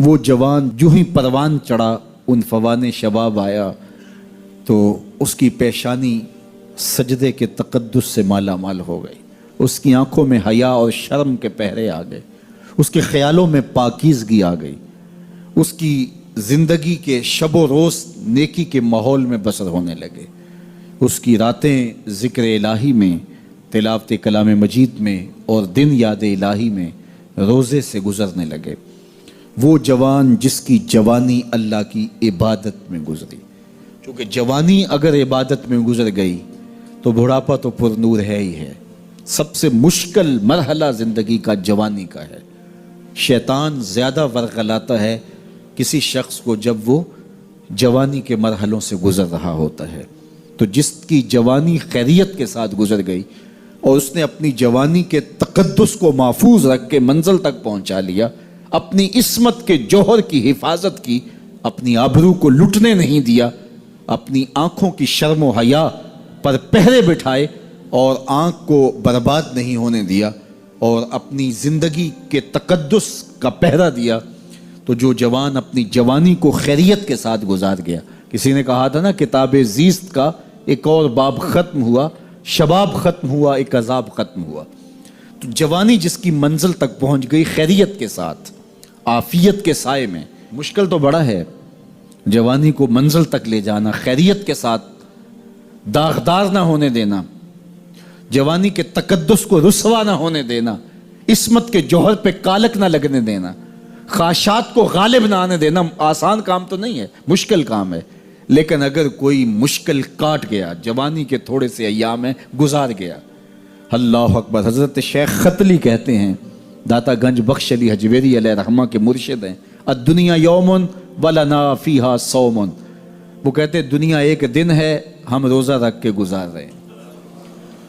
وہ جوان جو ہی پروان چڑھا ان فوان شباب آیا تو اس کی پیشانی سجدے کے تقدس سے مالا مال ہو گئی، اس کی آنکھوں میں حیا اور شرم کے پہرے آ گئے، اس کے خیالوں میں پاکیزگی آ گئی، اس کی زندگی کے شب و روز نیکی کے ماحول میں بسر ہونے لگے، اس کی راتیں ذکر الہی میں، تلاوت کلام مجید میں اور دن یاد الہی میں روزے سے گزرنے لگے۔ وہ جوان جس کی جوانی اللہ کی عبادت میں گزری، کیونکہ جوانی اگر عبادت میں گزر گئی تو بڑھاپا تو پر نور ہے ہی ہے۔ سب سے مشکل مرحلہ زندگی کا جوانی کا ہے۔ شیطان زیادہ ورغلاتا ہے کسی شخص کو جب وہ جوانی کے مرحلوں سے گزر رہا ہوتا ہے۔ تو جس کی جوانی خیریت کے ساتھ گزر گئی اور اس نے اپنی جوانی کے تقدس کو محفوظ رکھ کے منزل تک پہنچا لیا، اپنی عصمت کے جوہر کی حفاظت کی، اپنی آبرو کو لٹنے نہیں دیا، اپنی آنکھوں کی شرم و حیا پر پہرے بٹھائے اور آنکھ کو برباد نہیں ہونے دیا اور اپنی زندگی کے تقدس کا پہرا دیا، تو جو جوان اپنی جوانی کو خیریت کے ساتھ گزار گیا۔ کسی نے کہا تھا نا، کتاب زیست کا ایک اور باب ختم ہوا، شباب ختم ہوا، ایک عذاب ختم ہوا۔ تو جوانی جس کی منزل تک پہنچ گئی خیریت کے ساتھ، عافیت کے سائے میں، مشکل تو بڑا ہے جوانی کو منزل تک لے جانا، خیریت کے ساتھ، داغدار نہ ہونے دینا، جوانی کے تقدس کو رسوا نہ ہونے دینا، عصمت کے جوہر پہ کالک نہ لگنے دینا، خواہشات کو غالب نہ آنے دینا۔ آسان کام تو نہیں ہے، مشکل کام ہے، لیکن اگر کوئی مشکل کاٹ گیا، جوانی کے تھوڑے سے ایام میں گزار گیا، اللہ اکبر۔ حضرت شیخ ختلی کہتے ہیں، داتا گنج بخش علی حجویری علیہ رحمہ کے مرشد ہیں، الدنیا یوم ولنا فیہا صوم۔ وہ کہتے ہیں دنیا ایک دن ہے، ہم روزہ رکھ کے گزار رہے ہیں۔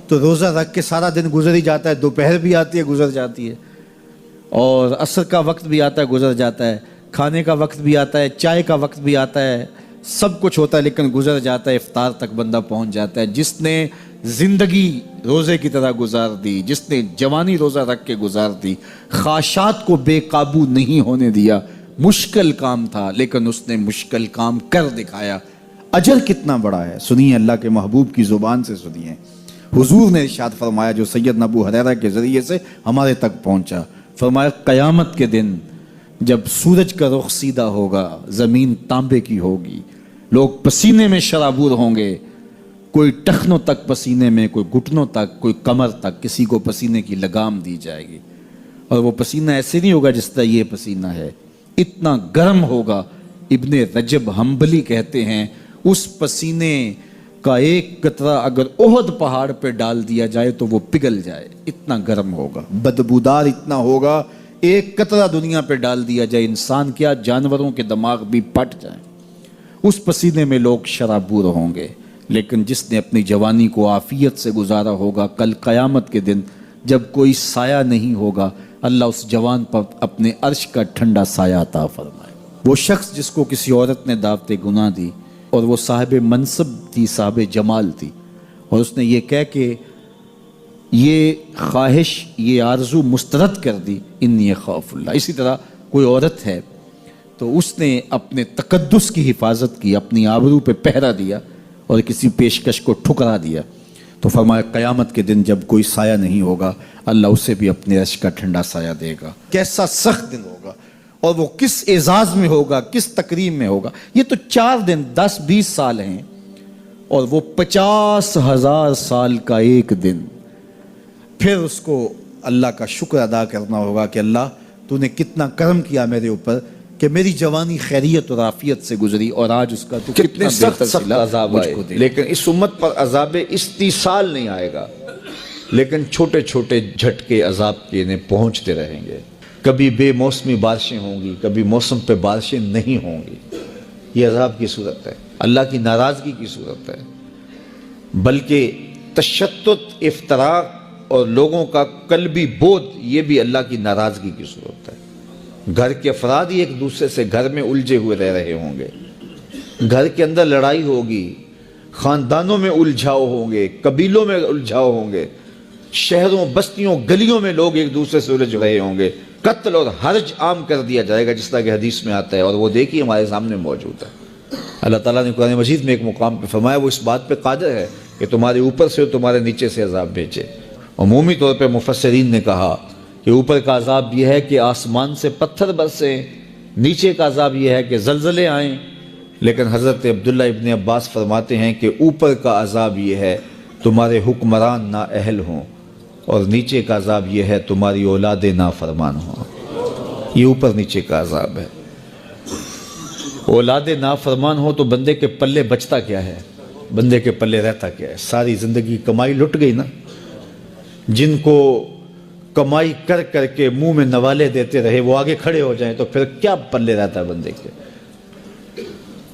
تو روزہ رکھ کے سارا دن گزر ہی جاتا ہے، دوپہر بھی آتی ہے گزر جاتی ہے، اور عصر کا وقت بھی آتا ہے گزر جاتا ہے، کھانے کا وقت بھی آتا ہے، چائے کا وقت بھی آتا ہے، سب کچھ ہوتا ہے لیکن گزر جاتا ہے، افطار تک بندہ پہنچ جاتا ہے۔ جس نے زندگی روزے کی طرح گزار دی، جس نے جوانی روزہ رکھ کے گزار دی، خواہشات کو بے قابو نہیں ہونے دیا، مشکل کام تھا لیکن اس نے مشکل کام کر دکھایا۔ اجر کتنا بڑا ہے، سنیے اللہ کے محبوب کی زبان سے سنیے۔ حضور نے ارشاد فرمایا جو سیدنا ابو ہریرہ کے ذریعے سے ہمارے تک پہنچا، فرمایا قیامت کے دن جب سورج کا رخ سیدھا ہوگا، زمین تانبے کی ہوگی، لوگ پسینے میں شرابور ہوں گے، کوئی ٹخنوں تک پسینے میں، کوئی گھٹنوں تک، کوئی کمر تک، کسی کو پسینے کی لگام دی جائے گی، اور وہ پسینہ ایسے نہیں ہوگا جس طرح یہ پسینہ ہے، اتنا گرم ہوگا۔ ابن رجب حنبلی کہتے ہیں اس پسینے کا ایک قطرہ اگر احد پہاڑ پہ ڈال دیا جائے تو وہ پگھل جائے، اتنا گرم ہوگا، بدبودار اتنا ہوگا، ایک قطرہ دنیا پہ ڈال دیا جائے، انسان کیا جانوروں کے دماغ بھی پھٹ جائیں، اس پسینے میں لوگ شرابور ہوں گے۔ لیکن جس نے اپنی جوانی کو عافیت سے گزارا ہوگا، کل قیامت کے دن جب کوئی سایہ نہیں ہوگا، اللہ اس جوان پر اپنے عرش کا ٹھنڈا سایہ عطا فرمائے۔ وہ شخص جس کو کسی عورت نے دعوت گناہ دی اور وہ صاحب منصب تھی، صاحب جمال تھی، اور اس نے یہ کہہ کہ یہ خواہش، یہ آرزو مسترد کر دی، انی خاف اللہ۔ اسی طرح کوئی عورت ہے تو اس نے اپنے تقدس کی حفاظت کی، اپنی آبرو پہ پہرا دیا اور کسی پیشکش کو ٹھکرا دیا، تو فرمایا قیامت کے دن جب کوئی سایہ نہیں ہوگا، اللہ اسے بھی اپنے عرش کا ٹھنڈا سایہ دے گا۔ کیسا سخت دن ہوگا، اور وہ کس اعزاز میں ہوگا، کس تکریم میں ہوگا۔ یہ تو 4 دن 10-20 سال ہیں، اور وہ 50,000 سال کا ایک دن۔ پھر اس کو اللہ کا شکر ادا کرنا ہوگا کہ اللہ تو نے کتنا کرم کیا میرے اوپر کہ میری جوانی خیریت اور عافیت سے گزری، اور آج اس کا تو کتنے سخت عذاب آئے۔ لیکن اس امت پر عذاب استیصال نہیں آئے گا، لیکن چھوٹے چھوٹے جھٹکے عذاب کے انہیں پہنچتے رہیں گے۔ کبھی بے موسمی بارشیں ہوں گی، کبھی موسم پہ بارشیں نہیں ہوں گی۔ یہ عذاب کی صورت ہے، اللہ کی ناراضگی کی صورت ہے، بلکہ تشدد، افتراق اور لوگوں کا قلبی بودھ، یہ بھی اللہ کی ناراضگی کی صورت ہے۔ گھر کے افراد ہی ایک دوسرے سے گھر میں الجھے ہوئے رہ رہے ہوں گے، گھر کے اندر لڑائی ہوگی، خاندانوں میں الجھاؤ ہوں گے، قبیلوں میں الجھاؤ ہوں گے، شہروں، بستیوں، گلیوں میں لوگ ایک دوسرے سے الجھ رہے ہوں گے، قتل اور حرج عام کر دیا جائے گا، جس طرح کہ حدیث میں آتا ہے، اور وہ دیکھیے ہمارے سامنے موجود ہے۔ اللہ تعالیٰ نے قرآن مجید میں ایک مقام پہ فرمایا وہ اس بات پہ قادر ہے کہ تمہارے اوپر سے اور تمہارے نیچے سے عذاب بھیجے۔ عمومی طور پہ مفسرین نے کہا کہ اوپر کا عذاب یہ ہے کہ آسمان سے پتھر برسیں، نیچے کا عذاب یہ ہے کہ زلزلے آئیں، لیکن حضرت عبداللہ ابن عباس فرماتے ہیں کہ اوپر کا عذاب یہ ہے تمہارے حکمران نااہل ہوں، اور نیچے کا عذاب یہ ہے تمہاری اولاد نافرمان ہوں۔ یہ اوپر نیچے کا عذاب ہے۔ اولاد نافرمان ہو تو بندے کے پلے بچتا کیا ہے؟ بندے کے پلے رہتا کیا ہے؟ ساری زندگی کمائی لٹ گئی نا۔ جن کو کمائی کر کر کے منہ میں نوالے دیتے رہے وہ آگے کھڑے ہو جائیں تو پھر کیا پلے رہتا ہے بندے کے؟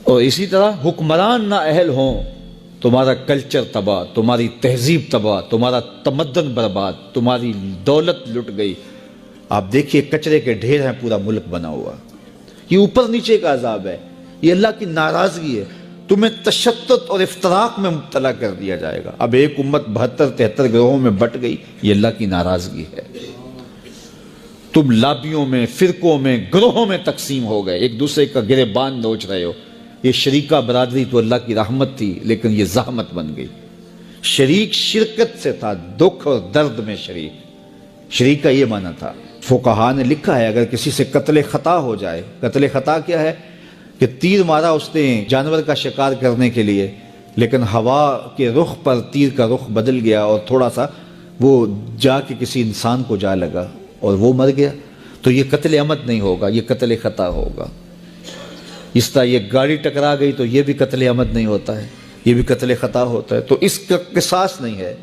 اور اسی طرح حکمران نااہل ہوں، تمہارا کلچر تباہ، تمہاری تہذیب تباہ، تمہارا تمدن برباد، تمہاری دولت لٹ گئی۔ آپ دیکھیے کچرے کے ڈھیر ہیں، پورا ملک بنا ہوا۔ یہ اوپر نیچے کا عذاب ہے، یہ اللہ کی ناراضگی ہے۔ تمہیں تشتت اور افتراق میں مبتلا کر دیا جائے گا۔ اب ایک امت 72-73 گروہوں میں بٹ گئی، یہ اللہ کی ناراضگی ہے۔ تم لابیوں میں، فرقوں میں، گروہوں میں تقسیم ہو گئے، ایک دوسرے کا گریبان نوچ رہے ہو۔ یہ شریکہ برادری تو اللہ کی رحمت تھی، لیکن یہ زحمت بن گئی۔ شریک شرکت سے تھا، دکھ اور درد میں شریک۔ شریک کا یہ معنی تھا۔ فقہا نے لکھا ہے اگر کسی سے قتل خطا ہو جائے، قتل خطا کیا ہے کہ تیر مارا اس نے جانور کا شکار کرنے کے لیے، لیکن ہوا کے رخ پر تیر کا رخ بدل گیا اور تھوڑا سا وہ جا کے کسی انسان کو جا لگا اور وہ مر گیا، تو یہ قتل عمد نہیں ہوگا، یہ قتل خطا ہوگا۔ اس طرح یہ گاڑی ٹکرا گئی تو یہ بھی قتل عمد نہیں ہوتا ہے، یہ بھی قتل خطا ہوتا ہے۔ تو اس کا قصاص نہیں ہے،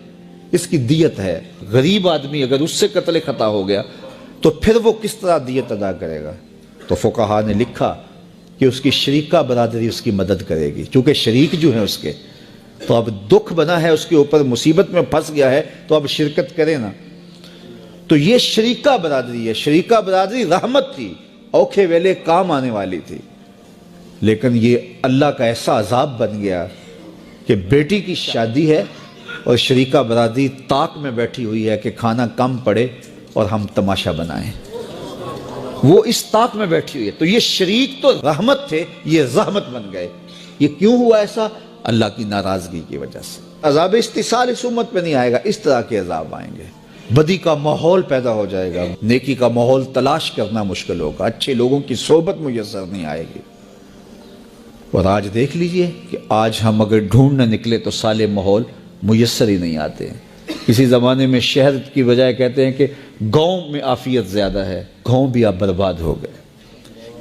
اس کی دیت ہے۔ غریب آدمی اگر اس سے قتل خطا ہو گیا تو پھر وہ کس طرح دیت ادا کرے گا؟ تو فقہا نے لکھا کہ اس کی شریکہ برادری اس کی مدد کرے گی، چونکہ شریک جو ہیں اس کے، تو اب دکھ بنا ہے اس کے اوپر، مصیبت میں پھنس گیا ہے تو اب شرکت کرے نا۔ تو یہ شریکہ برادری ہے۔ شریکہ برادری رحمت تھی، اوکھے ویلے کام آنے والی تھی، لیکن یہ اللہ کا ایسا عذاب بن گیا کہ بیٹی کی شادی ہے اور شریکہ برادری طاق میں بیٹھی ہوئی ہے کہ کھانا کم پڑے اور ہم تماشا بنائیں۔ وہ اس طاق میں بیٹھی ہوئی ہے۔ تو یہ شریک تو رحمت تھے، یہ رحمت بن گئے۔ یہ کیوں ہوا ایسا؟ اللہ کی ناراضگی کی وجہ سے۔ عذاب استحصال اس امت پہ نہیں آئے گا، اس طرح کے عذاب آئیں گے۔ بدی کا ماحول پیدا ہو جائے گا، نیکی کا ماحول تلاش کرنا مشکل ہوگا، اچھے لوگوں کی صحبت میسر نہیں آئے گی۔ اور آج دیکھ لیجئے کہ آج ہم اگر ڈھونڈنے نکلے تو سالے ماحول میسر ہی نہیں آتے ہیں۔ کسی زمانے میں شہر کی بجائے کہتے ہیں کہ گاؤں میں عافیت زیادہ ہے، گاؤں بھی اب برباد ہو گئے۔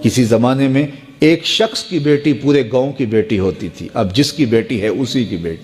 کسی زمانے میں ایک شخص کی بیٹی پورے گاؤں کی بیٹی ہوتی تھی، اب جس کی بیٹی ہے اسی کی بیٹی۔